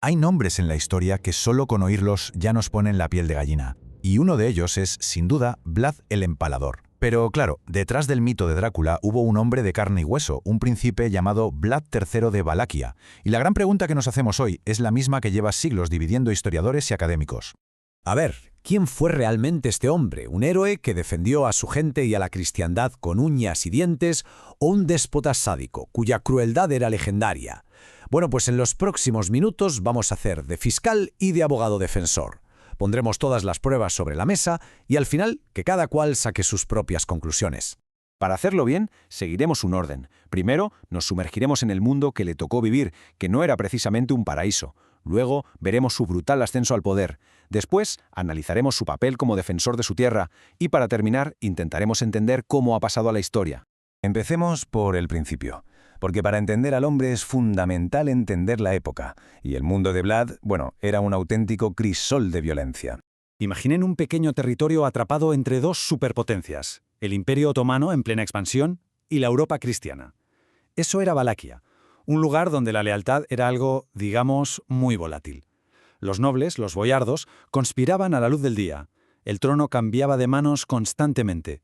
Hay nombres en la historia que solo con oírlos ya nos ponen la piel de gallina, y uno de ellos es, sin duda, Vlad el Empalador. Pero claro, detrás del mito de Drácula hubo un hombre de carne y hueso, un príncipe llamado Vlad III de Valaquia, y la gran pregunta que nos hacemos hoy es la misma que lleva siglos dividiendo historiadores y académicos. A ver, ¿quién fue realmente este hombre? ¿Un héroe que defendió a su gente y a la cristiandad con uñas y dientes, o un déspota sádico, cuya crueldad era legendaria? Bueno, pues en los próximos minutos vamos a hacer de fiscal y de abogado defensor. Pondremos todas las pruebas sobre la mesa y al final que cada cual saque sus propias conclusiones. Para hacerlo bien, seguiremos un orden. Primero, nos sumergiremos en el mundo que le tocó vivir, que no era precisamente un paraíso. Luego, veremos su brutal ascenso al poder. Después, analizaremos su papel como defensor de su tierra. Y para terminar, intentaremos entender cómo ha pasado a la historia. Empecemos por el principio, porque para entender al hombre es fundamental entender la época, y el mundo de Vlad, bueno, era un auténtico crisol de violencia. Imaginen un pequeño territorio atrapado entre dos superpotencias, el Imperio Otomano en plena expansión y la Europa cristiana. Eso era Valaquia, un lugar donde la lealtad era algo, digamos, muy volátil. Los nobles, los boyardos, conspiraban a la luz del día. El trono cambiaba de manos constantemente.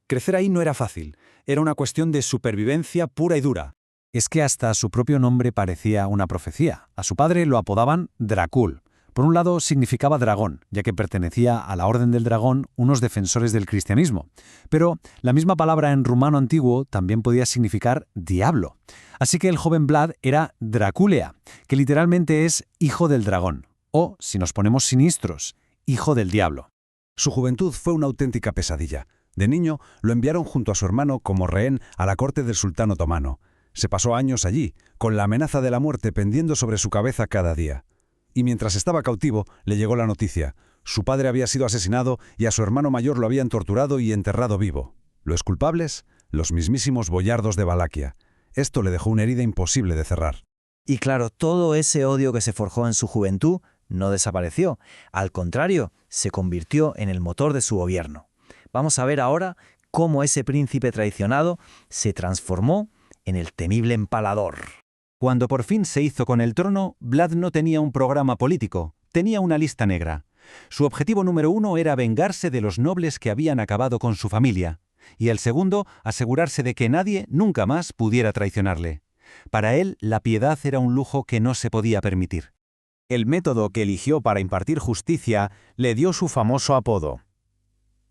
Crecer ahí no era fácil, era una cuestión de supervivencia pura y dura. Es que hasta su propio nombre parecía una profecía. A su padre lo apodaban Dracul. Por un lado significaba dragón, ya que pertenecía a la Orden del Dragón, unos defensores del cristianismo. Pero la misma palabra en rumano antiguo también podía significar diablo. Así que el joven Vlad era Draculea, que literalmente es hijo del dragón. O, si nos ponemos siniestros, hijo del diablo. Su juventud fue una auténtica pesadilla. De niño lo enviaron junto a su hermano como rehén a la corte del sultán otomano. Se pasó años allí, con la amenaza de la muerte pendiendo sobre su cabeza cada día. Y mientras estaba cautivo, le llegó la noticia. Su padre había sido asesinado y a su hermano mayor lo habían torturado y enterrado vivo. ¿Los culpables? Los mismísimos boyardos de Valaquia. Esto le dejó una herida imposible de cerrar. Y claro, todo ese odio que se forjó en su juventud no desapareció. Al contrario, se convirtió en el motor de su gobierno. Vamos a ver ahora cómo ese príncipe traicionado se transformó en el temible Empalador. Cuando por fin se hizo con el trono, Vlad no tenía un programa político, tenía una lista negra. Su objetivo número 1 era vengarse de los nobles que habían acabado con su familia, y el segundo, asegurarse de que nadie nunca más pudiera traicionarle. Para él, la piedad era un lujo que no se podía permitir. El método que eligió para impartir justicia le dio su famoso apodo.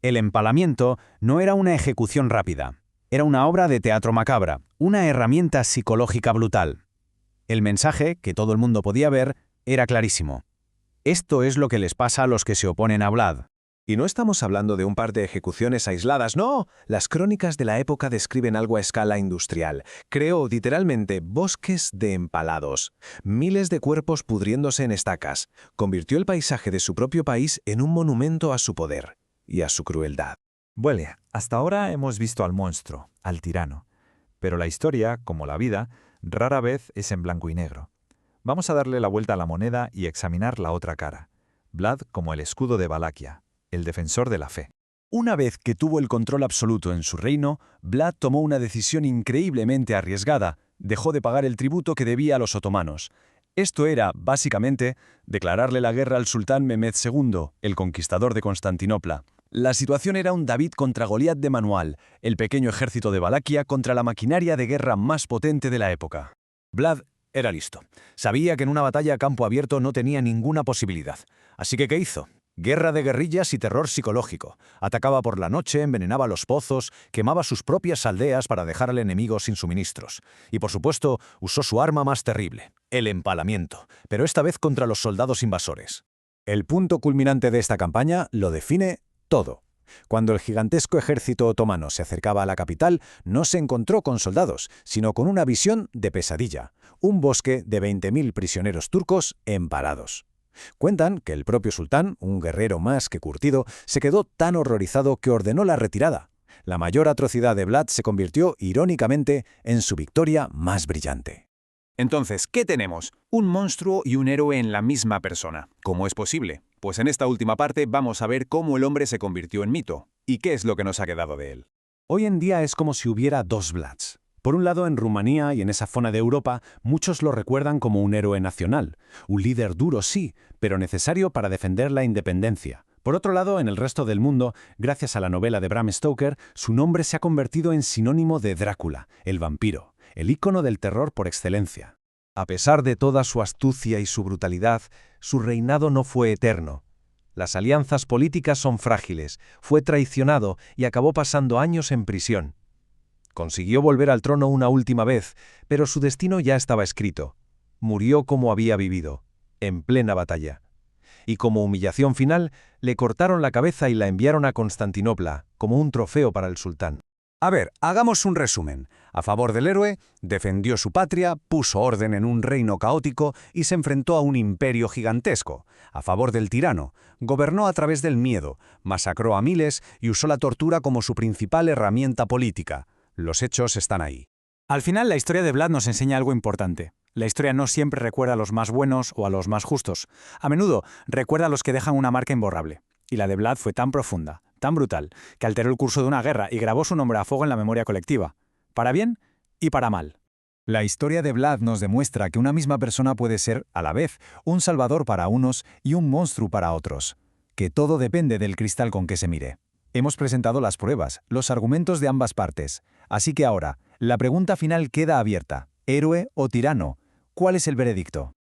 El empalamiento no era una ejecución rápida, era una obra de teatro macabra, una herramienta psicológica brutal. El mensaje, que todo el mundo podía ver, era clarísimo. Esto es lo que les pasa a los que se oponen a Vlad. Y no estamos hablando de un par de ejecuciones aisladas, no. Las crónicas de la época describen algo a escala industrial. Creó literalmente bosques de empalados, miles de cuerpos pudriéndose en estacas. Convirtió el paisaje de su propio país en un monumento a su poder y a su crueldad. Bueno, hasta ahora hemos visto al monstruo, al tirano. Pero la historia, como la vida, rara vez es en blanco y negro. Vamos a darle la vuelta a la moneda y examinar la otra cara. Vlad como el escudo de Valaquia, el defensor de la fe. Una vez que tuvo el control absoluto en su reino, Vlad tomó una decisión increíblemente arriesgada. Dejó de pagar el tributo que debía a los otomanos. Esto era, básicamente, declararle la guerra al sultán Mehmed II, el conquistador de Constantinopla. La situación era un David contra Goliat de manual, el pequeño ejército de Valaquia contra la maquinaria de guerra más potente de la época. Vlad era listo. Sabía que en una batalla a campo abierto no tenía ninguna posibilidad. Así que, ¿qué hizo? Guerra de guerrillas y terror psicológico. Atacaba por la noche, envenenaba los pozos, quemaba sus propias aldeas para dejar al enemigo sin suministros. Y por supuesto, usó su arma más terrible, el empalamiento, pero esta vez contra los soldados invasores. El punto culminante de esta campaña lo define todo. Cuando el gigantesco ejército otomano se acercaba a la capital, no se encontró con soldados, sino con una visión de pesadilla, un bosque de 20.000 prisioneros turcos empalados. Cuentan que el propio sultán, un guerrero más que curtido, se quedó tan horrorizado que ordenó la retirada. La mayor atrocidad de Vlad se convirtió, irónicamente, en su victoria más brillante. Entonces, ¿qué tenemos? Un monstruo y un héroe en la misma persona. ¿Cómo es posible? Pues en esta última parte vamos a ver cómo el hombre se convirtió en mito y qué es lo que nos ha quedado de él. Hoy en día es como si hubiera dos Vlads. Por un lado, en Rumanía y en esa zona de Europa, muchos lo recuerdan como un héroe nacional, un líder duro sí, pero necesario para defender la independencia. Por otro lado, en el resto del mundo, gracias a la novela de Bram Stoker, su nombre se ha convertido en sinónimo de Drácula, el vampiro, el ícono del terror por excelencia. A pesar de toda su astucia y su brutalidad, su reinado no fue eterno. Las alianzas políticas son frágiles, fue traicionado y acabó pasando años en prisión. Consiguió volver al trono una última vez, pero su destino ya estaba escrito. Murió como había vivido, en plena batalla. Y como humillación final, le cortaron la cabeza y la enviaron a Constantinopla, como un trofeo para el sultán. A ver, hagamos un resumen. A favor del héroe, defendió su patria, puso orden en un reino caótico y se enfrentó a un imperio gigantesco. A favor del tirano, gobernó a través del miedo, masacró a miles y usó la tortura como su principal herramienta política. Los hechos están ahí. Al final, la historia de Vlad nos enseña algo importante. La historia no siempre recuerda a los más buenos o a los más justos. A menudo recuerda a los que dejan una marca imborrable. Y la de Vlad fue tan profunda, tan brutal, que alteró el curso de una guerra y grabó su nombre a fuego en la memoria colectiva. Para bien y para mal. La historia de Vlad nos demuestra que una misma persona puede ser, a la vez, un salvador para unos y un monstruo para otros. Que todo depende del cristal con que se mire. Hemos presentado las pruebas, los argumentos de ambas partes. Así que ahora, la pregunta final queda abierta. ¿Héroe o tirano? ¿Cuál es el veredicto?